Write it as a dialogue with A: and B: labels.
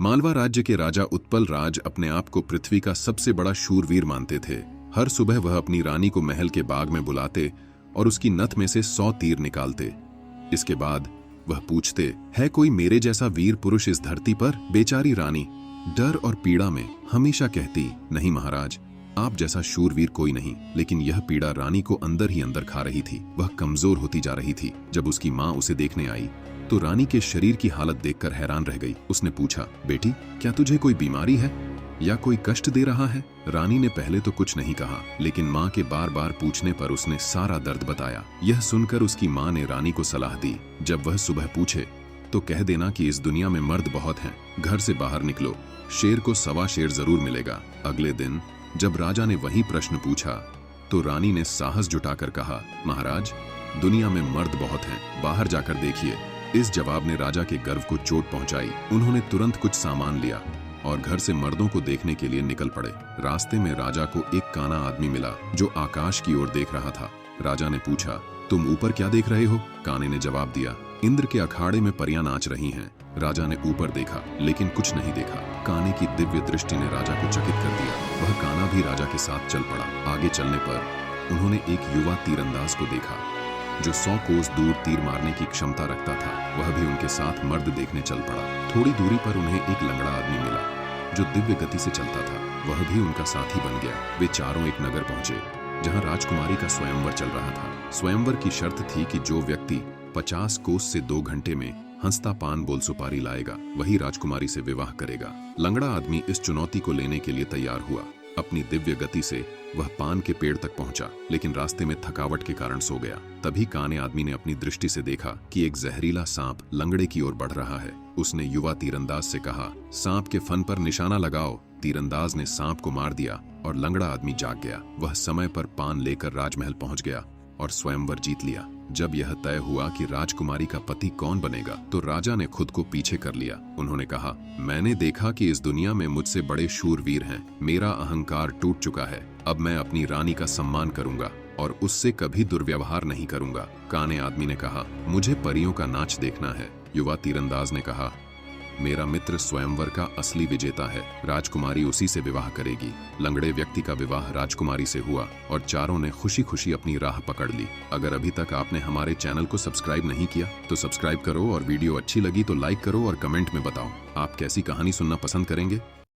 A: मालवा राज्य के राजा उत्पल राज अपने आप को पृथ्वी का सबसे बड़ा शूरवीर मानते थे। हर सुबह वह अपनी रानी को महल के बाग में बुलाते और उसकी नथ में से 100 तीर निकालते। इसके बाद वह पूछते, है कोई मेरे जैसा वीर पुरुष इस धरती पर? बेचारी रानी डर और पीड़ा में हमेशा कहती, नहीं महाराज, आप जैसा शूरवीर कोई नहीं। लेकिन यह पीड़ा रानी को अंदर ही अंदर खा रही थी। वह कमजोर होती जा रही थी। जब उसकी माँ उसे देखने आई तो रानी के शरीर की हालत देखकर हैरान रह गई। उसने पूछा, बेटी, क्या तुझे कोई बीमारी है या कोई कष्ट दे रहा है? रानी ने पहले तो कुछ नहीं कहा, लेकिन माँ के बार बार पूछने पर उसने सारा दर्द बताया। यह सुनकर उसकी माँ ने रानी को सलाह दी, जब वह सुबह पूछे तो कह देना कि इस दुनिया में मर्द बहुत हैं, घर से बाहर निकलो, शेर को 1.25 शेर जरूर मिलेगा। अगले दिन जब राजा ने वही प्रश्न पूछा तो रानी ने साहस जुटाकर कहा, महाराज, दुनिया में मर्द बहुत हैं, बाहर जाकर देखिए। इस जवाब ने राजा के गर्व को चोट पहुंचाई। उन्होंने तुरंत कुछ सामान लिया और घर से मर्दों को देखने के लिए निकल पड़े। रास्ते में राजा को एक काना आदमी मिला जो आकाश की ओर देख रहा था। राजा ने पूछा, तुम ऊपर क्या देख रहे हो? काने ने जवाब दिया, इंद्र के अखाड़े में परियां नाच रही हैं। राजा ने ऊपर देखा लेकिन कुछ नहीं देखा। काने की दिव्य दृष्टि ने राजा को चकित कर दिया। वह काना भी राजा के साथ चल पड़ा। आगे चलने पर उन्होंने एक युवा तीरंदाज को देखा जो 100 कोस दूर तीर मारने की क्षमता रखता था। वह भी उनके साथ मर्द देखने चल पड़ा। थोड़ी दूरी पर उन्हें एक लंगड़ा आदमी मिला जो दिव्य गति से चलता था। वह भी उनका साथी बन गया। वे चारों एक नगर पहुंचे जहां राजकुमारी का स्वयंवर चल रहा था। स्वयंवर की शर्त थी कि जो व्यक्ति 50 कोस से 2 घंटे में हंसता पान बोल सुपारी लाएगा, वही राजकुमारी से विवाह करेगा। लंगड़ा आदमी इस चुनौती को लेने के लिए तैयार हुआ। अपनी दिव्य गति से वह पान के पेड़ तक पहुंचा, लेकिन रास्ते में थकावट के कारण सो गया। तभी काने आदमी ने अपनी दृष्टि से देखा कि एक जहरीला सांप लंगड़े की ओर बढ़ रहा है। उसने युवा तीरंदाज से कहा, सांप के फन पर निशाना लगाओ। तीरंदाज ने सांप को मार दिया और लंगड़ा आदमी जाग गया। वह समय पर पान लेकर राजमहल पहुंच गया और स्वयंवर जीत लिया। जब यह तय हुआ कि राजकुमारी का पति कौन बनेगा, तो राजा ने खुद को पीछे कर लिया। उन्होंने कहा, मैंने देखा कि इस दुनिया में मुझसे बड़े शूरवीर हैं। मेरा अहंकार टूट चुका है। अब मैं अपनी रानी का सम्मान करूंगा और उससे कभी दुर्व्यवहार नहीं करूंगा। काने आदमी ने कहा, मुझे परियों का नाच देखना है। युवा तीरंदाज ने कहा, मेरा मित्र स्वयंवर का असली विजेता है, राजकुमारी उसी से विवाह करेगी। लंगड़े व्यक्ति का विवाह राजकुमारी से हुआ और चारों ने खुशी खुशी अपनी राह पकड़ ली। अगर अभी तक आपने हमारे चैनल को सब्सक्राइब नहीं किया तो सब्सक्राइब करो और वीडियो अच्छी लगी तो लाइक करो और कमेंट में बताओ आप कैसी कहानी सुनना पसंद करेंगे।